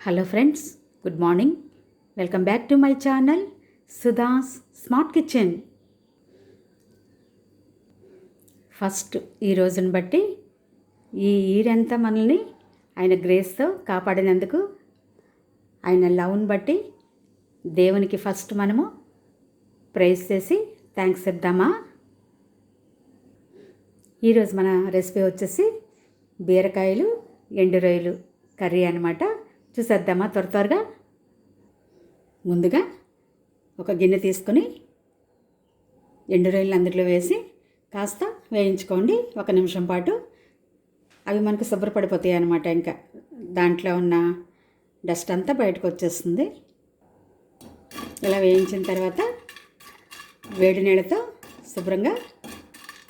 Hello friends, good morning. Welcome back to my channel Sudha's smart kitchen. First ఈ రోజును బట్టి ఈ ఇయరంతా మనల్ని ఆయన గ్రేస్తో కాపాడినందుకు, ఆయన లవ్ని బట్టి దేవునికి ఫస్ట్ మనము ప్రైజ్ చేసి థ్యాంక్స్ చెప్దామా. ఈరోజు మన రెసిపీ వచ్చేసి బీరకాయలు ఎండు రొయ్యలు కర్రీ అనమాట. చూసేద్దామా త్వరగా. ముందుగా ఒక గిన్నె తీసుకొని ఎండు రొయ్యలు అందులో వేసి కాస్త వేయించుకోండి. 1 నిమిషం పాటు అవి మనకు శుభ్రపడిపోతాయి అన్నమాట. ఇంకా దాంట్లో ఉన్న డస్ట్ అంతా బయటకు వచ్చేస్తుంది. ఇలా వేయించిన తర్వాత వేడి నీళ్ళతో శుభ్రంగా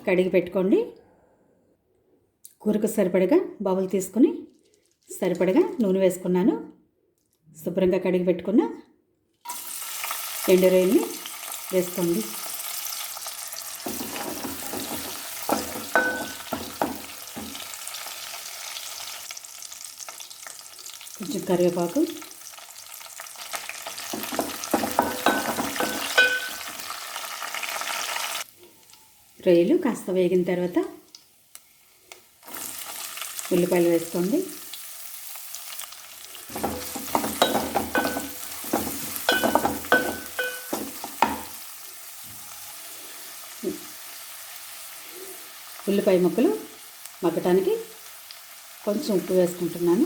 కడిగి పెట్టుకోండి. కూరకు సరిపడగా బౌల్ తీసుకుని సరిపడగా నూనె వేసుకున్నాను. శుభ్రంగా కడిగి పెట్టుకున్న ఎండు రొయ్యల్ని వేసుకోండి. కొంచెం కరివేపాకు, రొయ్యలు కాస్త వేగిన తర్వాత ఉల్లిపాయలు వేసుకోండి. ఉల్లిపాయ ముక్కలు మగ్గటానికి కొంచెం ఉప్పు వేసుకుంటున్నాను.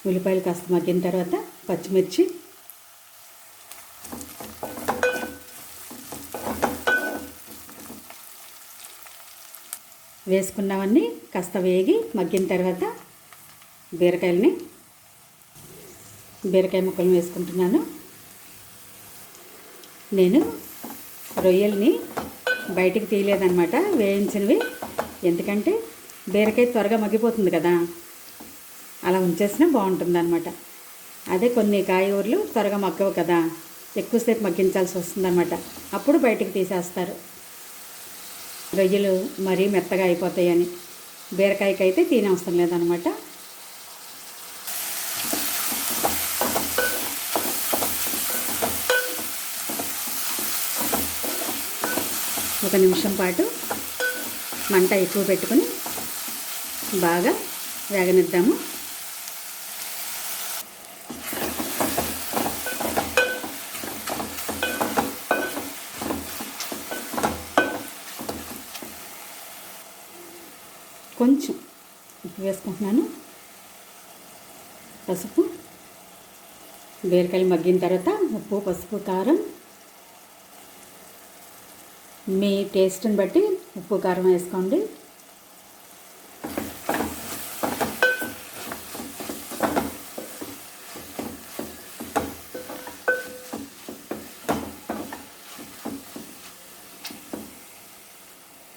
ఉల్లిపాయలు కాస్త మగ్గిన తర్వాత పచ్చిమిర్చి, వేసుకున్నవన్నీ కాస్త వేగి మగ్గిన తర్వాత బీరకాయ ముక్కలను వేసుకుంటున్నాను. నేను రొయ్యల్ని బయటికి తీయలేదన్నమాట, వేయించినవి. ఎందుకంటే బీరకాయ త్వరగా మగ్గిపోతుంది కదా, అలా ఉంచేసినా బాగుంటుంది అన్నమాట. అదే కొన్ని కాయగూరలు త్వరగా మగ్గవు కదా, ఎక్కువసేపు మగ్గించాల్సి వస్తుందన్నమాట. అప్పుడు బయటికి తీసేస్తారు. రొయ్యలు మరీ మెత్తగా అయిపోతాయని బీరకాయకి అయితే తినవసరం లేదనమాట. ఒక నిమిషం పాటు మంట ఎక్కువ పెట్టుకుని బాగా వేగనిద్దాము. కొంచెం ఉప్పు వేసుకుంటున్నాను, పసుపు. బీరకాయలు మగ్గిన తర్వాత ఉప్పు, పసుపు, కారం మీ టేస్ట్ని బట్టి ఉప్పు కారం వేసుకోండి.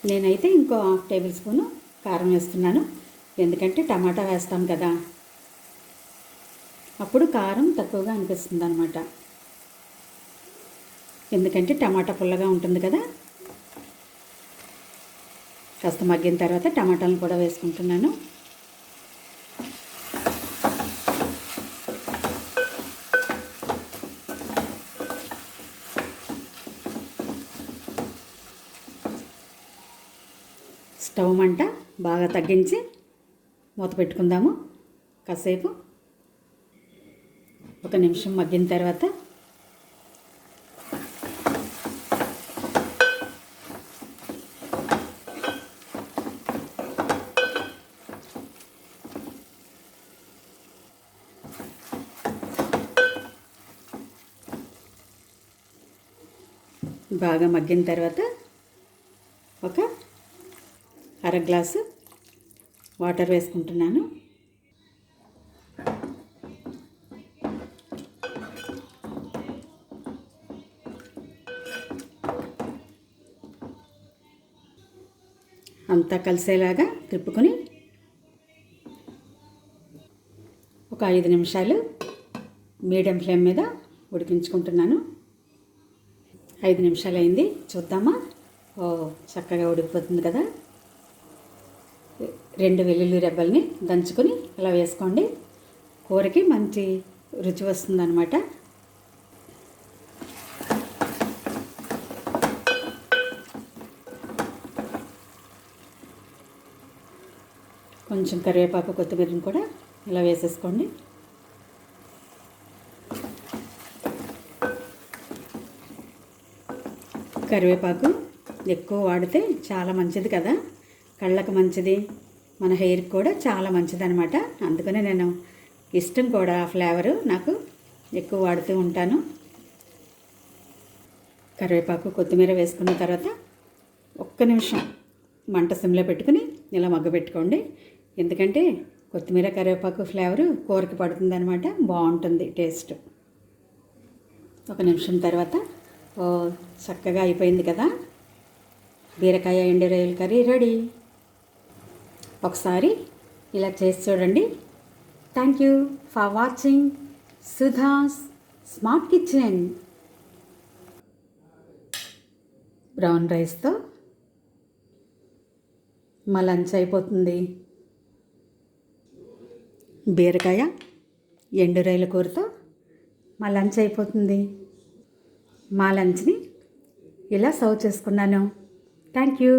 నేనైతే ఇంకో 1/2 టేబుల్ స్పూను కారం వేస్తున్నాను. ఎందుకంటే టమాటా వేస్తాం కదా, అప్పుడు కారం తక్కువగా అనిపిస్తుంది అన్నమాట. ఎందుకంటే టమాటా పుల్లగా ఉంటుంది కదా. కాస్త మగ్గిన తర్వాత టమాటాలను కూడా వేసుకుంటున్నాను. స్టవ్ మంట బాగా తగ్గించి మూత పెట్టుకుందాము. కాసేపు 1 నిమిషం మగ్గిన తర్వాత బాగా మగ్గిన తర్వాత ఒక 1/2 గ్లాసు వాటర్ వేసుకుంటున్నాను. అంతా కలిసేలాగా తిప్పుకొని ఒక 5 నిమిషాలు మీడియం ఫ్లేమ్ మీద ఉడికించుకుంటున్నాను. 5 నిమిషాలు అయింది, చూద్దామా. ఓ చక్కగా ఉడికిపోతుంది కదా. 2 వెల్లుల్లి రెబ్బల్ని దంచుకొని ఇలా వేసుకోండి. కూరకి మంచి రుచి వస్తుందన్నమాట. కొంచెం కరివేపాకు కొత్తిమీరని కూడా ఇలా వేసేసుకోండి. కరివేపాకు ఎక్కువ వాడితే చాలా మంచిది కదా, కళ్ళకు మంచిది, మన హెయిర్కి కూడా చాలా మంచిది అనమాట. అందుకనే నేను ఇష్టం కూడా ఆ ఫ్లేవరు నాకు ఎక్కువ వాడుతూ ఉంటాను. కరివేపాకు కొత్తిమీర వేసుకున్న తర్వాత ఒక్క నిమిషం మంట సిమ్లో పెట్టుకుని ఇలా మగ్గబెట్టుకోండి. ఎందుకంటే కొత్తిమీర కరివేపాకు ఫ్లేవరు కూరకి పడుతుంది అనమాట, బాగుంటుంది టేస్ట్. 1 నిమిషం తర్వాత చక్కగా అయిపోయింది కదా, బీరకాయ ఎండు రొయ్యల కర్రీ రెడీ. ఒకసారి ఇలా చేసి చూడండి. Thank you for watching Sudha's smart kitchen. Brown రైస్తో మా లంచ్ అయిపోతుంది. బీరకాయ ఎండు రొయ్యల కూరతో మా లంచ్ అయిపోతుంది. మా లంచ్ని ఇలా సర్వ్ చేసుకున్నాను. Thank you.